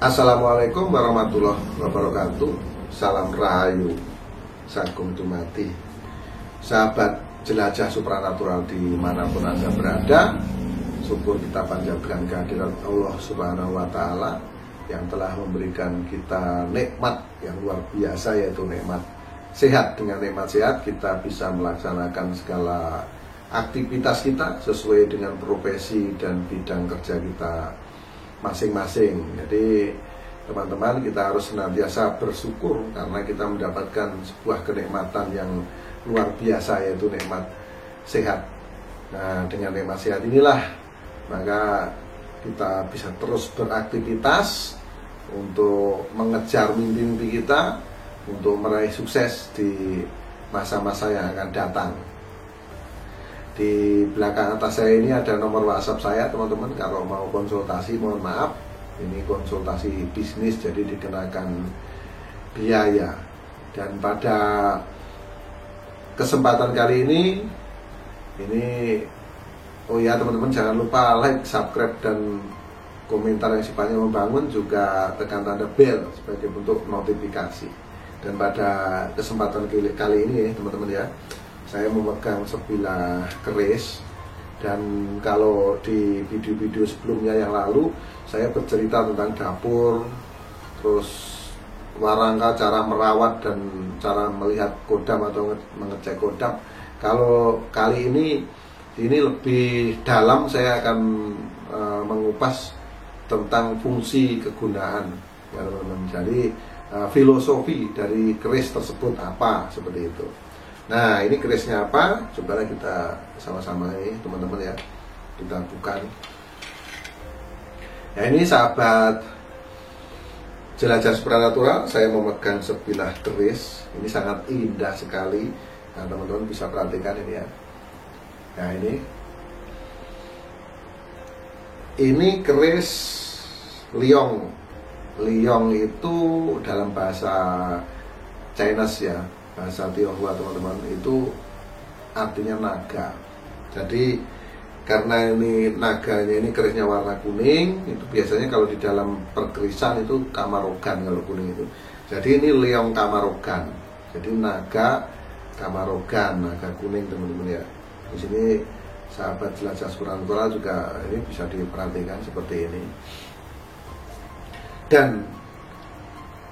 Assalamualaikum warahmatullahi wabarakatuh. Salam rahayu, sagung dumati. Sahabat jelajah supranatural dimanapun Anda berada, syukur kita panjatkan kehadirat Allah Subhanahu wa Ta'ala yang telah memberikan kita nikmat yang luar biasa, yaitu nikmat sehat. Dengan nikmat sehat kita bisa melaksanakan segala aktivitas kita sesuai dengan profesi dan bidang kerja kita masing-masing. Jadi teman-teman, kita harus senantiasa bersyukur karena kita mendapatkan sebuah kenikmatan yang luar biasa, yaitu nikmat sehat. Nah, dengan nikmat sehat inilah maka kita bisa terus beraktivitas untuk mengejar mimpi-mimpi kita, untuk meraih sukses di masa-masa yang akan datang. Di belakang atas saya ini ada nomor WhatsApp saya, teman-teman. Kalau mau konsultasi, mohon maaf, ini konsultasi bisnis, jadi dikenakan biaya. Dan pada kesempatan kali ini oh ya teman-teman, jangan lupa like, subscribe, dan komentar yang sifatnya membangun, juga tekan tanda bell sebagai bentuk notifikasi. Dan pada kesempatan kali ini teman-teman ya, saya memegang sebilah keris. Dan kalau di video-video sebelumnya yang lalu saya bercerita tentang dapur, terus warangka, cara merawat dan cara melihat kodam atau mengecek kodam. Kalau kali ini lebih dalam, saya akan mengupas tentang fungsi kegunaan ya teman-teman. Jadi filosofi dari keris tersebut apa, seperti itu. Nah, ini kerisnya apa? Coba kita sama-sama ini teman-teman ya, kita buka. Ya, ini sahabat jelajah supranatural, saya memegang sebilah keris. Ini sangat indah sekali. Nah, teman-teman bisa perhatikan ini ya. Nah, ini keris Liong. Liong itu dalam bahasa Chinese ya, bahasa Tionghoa teman-teman, itu artinya naga. Jadi karena ini naganya, ini kerisnya warna kuning, itu biasanya kalau di dalam perkerisan itu kamarogan kalau kuning itu. Jadi ini Liong kamarogan. Jadi naga kamarogan, naga kuning teman-teman ya. Di sini sahabat jelajah supranatural juga ini bisa diperhatikan seperti ini. Dan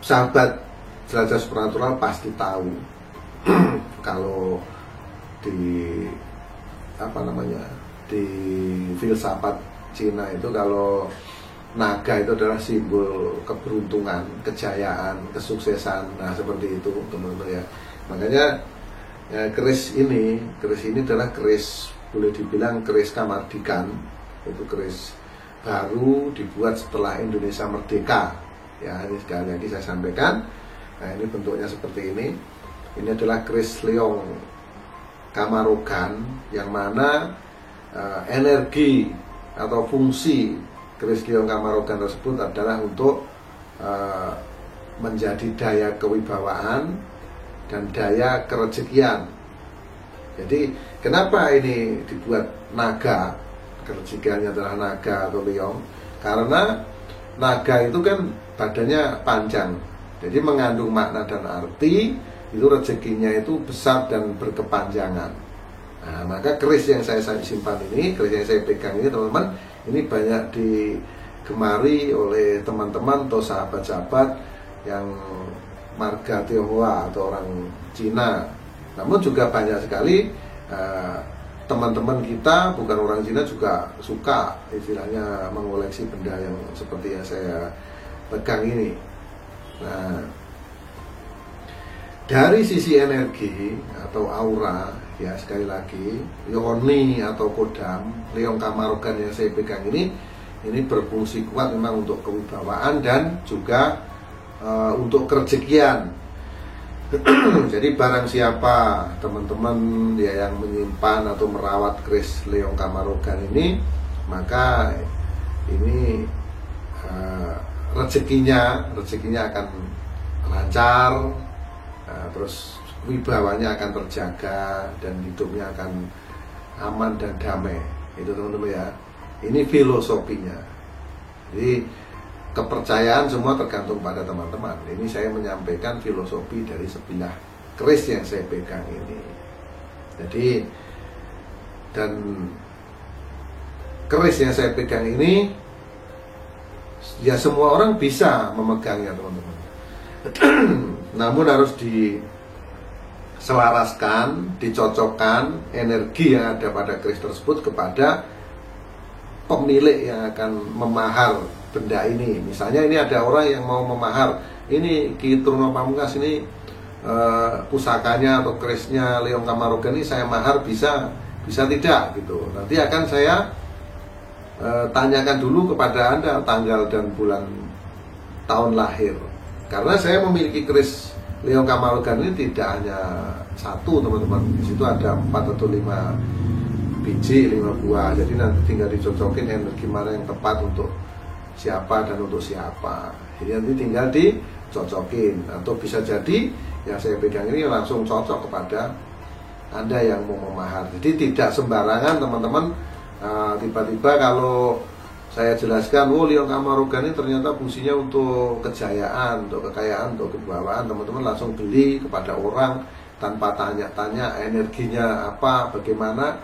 sahabat jelajah supranatural pasti tahu kalau di di filsafat Cina itu, kalau naga itu adalah simbol keberuntungan, kejayaan, kesuksesan. Nah, seperti itu teman-teman ya. Makanya ya, keris ini adalah keris, boleh dibilang keris kamardikan. Itu keris baru dibuat setelah Indonesia merdeka. Ya, ini sekali lagi saya sampaikan. Nah, ini bentuknya seperti ini. Ini adalah keris Liong kamarogan, yang mana energi atau fungsi keris Liong kamarogan tersebut adalah untuk menjadi daya kewibawaan dan daya kerezekian. Jadi kenapa ini dibuat naga, kerezekiannya adalah naga atau Liong? Karena naga itu kan badannya panjang, jadi mengandung makna dan arti, itu rezekinya itu besar dan berkepanjangan. Nah, maka keris yang saya simpan ini, keris yang saya pegang ini teman-teman, ini banyak digemari oleh teman-teman atau sahabat-sahabat yang marga Tionghoa atau orang Cina. Namun juga banyak sekali teman-teman kita bukan orang Cina juga suka istilahnya mengoleksi benda yang seperti yang saya pegang ini. Nah, dari sisi energi atau aura ya, sekali lagi yoni atau kodam Liong kamarogan yang saya pegang ini ini berfungsi kuat memang untuk kewibawaan dan juga untuk kerezekian. Jadi barang siapa teman-teman ya yang menyimpan atau merawat keris Leong Kamarogan ini, maka ini rezekinya akan lancar, terus wibawanya akan terjaga dan hidupnya akan aman dan damai. Itu teman-teman ya. Ini filosofinya. Jadi kepercayaan semua tergantung pada teman-teman. Ini saya menyampaikan filosofi dari sebilah keris yang saya pegang ini. Jadi dan keris yang saya pegang ini ya semua orang bisa memegangnya teman-teman. Namun harus diselaraskan, dicocokkan energi yang ada pada keris tersebut kepada pemilik yang akan memahar benda ini. Misalnya ini ada orang yang mau memahar, ini Ki Truno Pamungkas ini pusakanya atau kerisnya Leong Kamarogan ini saya mahar bisa tidak gitu. Nanti akan saya tanyakan dulu kepada Anda tanggal dan bulan tahun lahir. Karena saya memiliki keris Leong Kamarogan ini tidak hanya satu teman-teman. Di situ ada 4 atau 5 biji, 5 buah. Jadi nanti tinggal dicocokin energi mana yang tepat untuk siapa dan untuk siapa. Jadi nanti tinggal dicocokin. Atau bisa jadi yang saya pegang ini langsung cocok kepada Anda yang mau memahar. Jadi tidak sembarangan teman-teman. Tiba-tiba kalau saya jelaskan, Leong Kamarogan ini ternyata fungsinya untuk kejayaan, untuk kekayaan, untuk kewibawaan, teman-teman langsung beli kepada orang tanpa tanya-tanya energinya apa, bagaimana.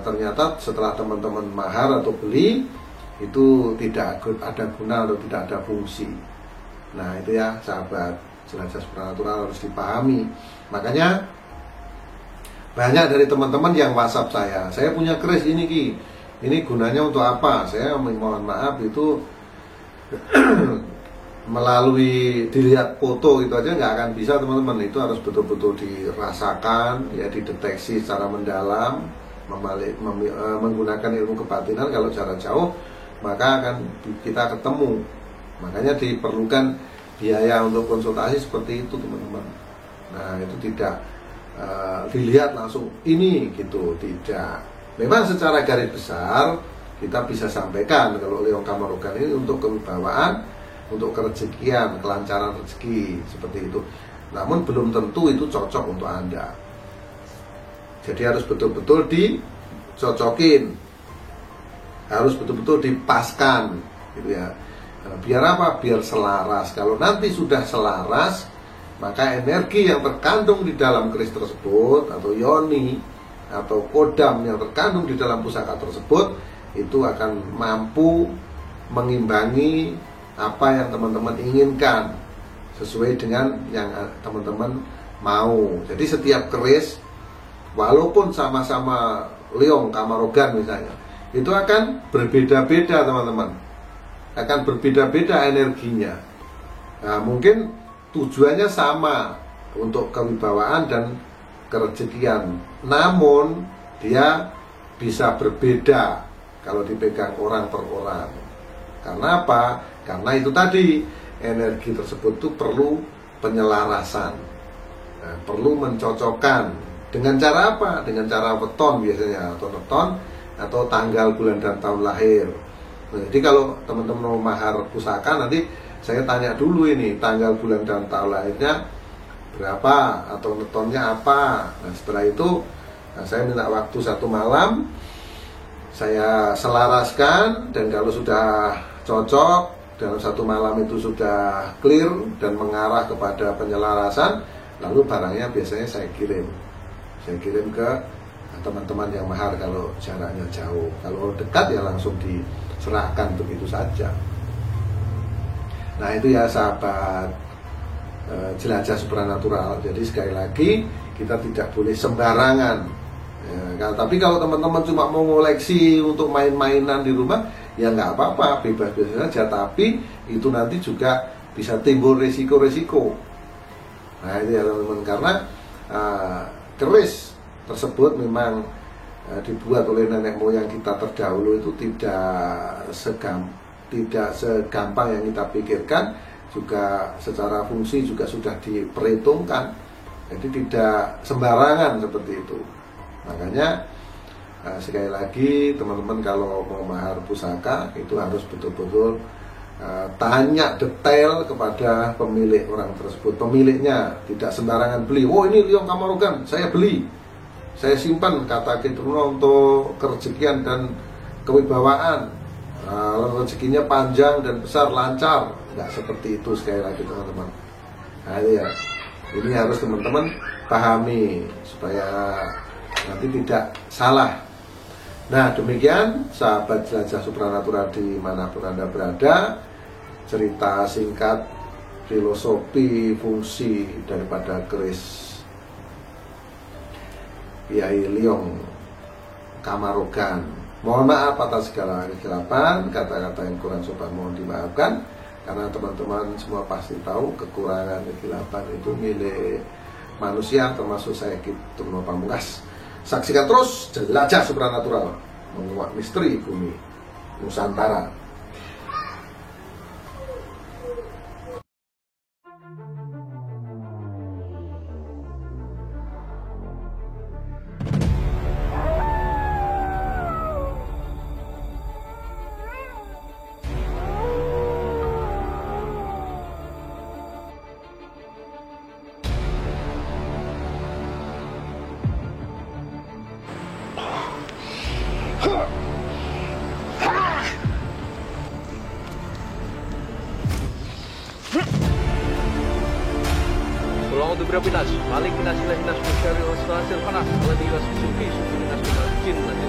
Ternyata setelah teman-teman mahar atau beli, itu tidak ada guna atau tidak ada fungsi. Nah itu ya sahabat, jelajah supranatural harus dipahami. Makanya banyak dari teman-teman yang WhatsApp saya punya keris ini Ki, ini gunanya untuk apa? Saya mohon maaf itu melalui dilihat foto itu aja nggak akan bisa teman-teman. Itu harus betul-betul dirasakan, ya dideteksi secara mendalam, menggunakan ilmu kebatinan. Kalau jarak jauh maka akan kita ketemu. Makanya diperlukan biaya untuk konsultasi seperti itu teman-teman. Nah itu tidak dilihat langsung ini gitu, tidak. Memang secara garis besar kita bisa sampaikan kalau Leong Kamarogan ini untuk kewibawaan, untuk kerezekian, kelancaran rezeki seperti itu. Namun belum tentu itu cocok untuk Anda. Jadi harus betul-betul dicocokin, harus betul-betul dipaskan gitu ya. Biar apa? Biar selaras. Kalau nanti sudah selaras, maka energi yang terkandung di dalam keris tersebut atau yoni atau kodam yang terkandung di dalam pusaka tersebut itu akan mampu mengimbangi apa yang teman-teman inginkan sesuai dengan yang teman-teman mau. Jadi setiap keris walaupun sama-sama Leong Kamarogan misalnya, itu akan berbeda-beda teman-teman, akan berbeda-beda energinya. Nah mungkin tujuannya sama untuk kewibawaan dan kerezekian, namun dia bisa berbeda kalau dipegang orang per orang. Karena apa? Karena itu tadi energi tersebut itu perlu penyelarasan, nah, perlu mencocokkan. Dengan cara apa? Dengan cara weton biasanya, atau weton atau tanggal, bulan dan tahun lahir. Nah, jadi kalau teman-teman mau mahar pusaka, nanti saya tanya dulu ini tanggal, bulan dan tahun lahirnya berapa atau wetonnya apa. Nah setelah itu saya minta waktu 1 malam, saya selaraskan, dan kalau sudah cocok dalam 1 malam itu sudah clear dan mengarah kepada penyelarasan, lalu barangnya biasanya saya kirim ke teman-teman yang mahar kalau jaraknya jauh. Kalau dekat ya langsung diserahkan begitu saja. Nah itu ya sahabat jelajah supranatural. Jadi sekali lagi kita tidak boleh sembarangan ya, tapi kalau teman-teman cuma mau ngoleksi untuk main-mainan di rumah, ya nggak apa-apa, bebas-bebas saja. Tapi itu nanti juga bisa timbul resiko-resiko. Nah itu ya teman-teman, karena keris tersebut memang dibuat oleh nenek moyang kita terdahulu itu tidak segampang yang kita pikirkan, juga secara fungsi juga sudah diperhitungkan, jadi tidak sembarangan seperti itu. Makanya sekali lagi teman-teman kalau mau mahar pusaka itu harus betul-betul tanya detail kepada pemilik orang tersebut, pemiliknya, tidak sembarangan beli. Oh ini Liong Kamarogan, saya beli, saya simpan kata Kitruno untuk kerezekian dan kewibawaan, rezekinya panjang dan besar, lancar. Nggak seperti itu sekali lagi teman-teman. Nah ya, ini harus teman-teman pahami supaya nanti tidak salah. Nah demikian sahabat jelajah supranatural dimanapun Anda berada, cerita singkat filosofi fungsi daripada keris Kiai Liong Kamarogan. Mohon maaf atas segala kesilapan, kata-kata yang kurang sopan mohon dimaafkan, karena teman-teman semua pasti tahu kekurangan kesilapan itu milik manusia, termasuk saya Kitruno Pamungkas. Saksikan terus Jelajah Supranatural, menguak misteri bumi Nusantara. A'udzu birabbil nas, malik nas, ilahi nas, min syarri waswasil khannas, alladzi yuwaswisu fi sudurin nas minal jinnati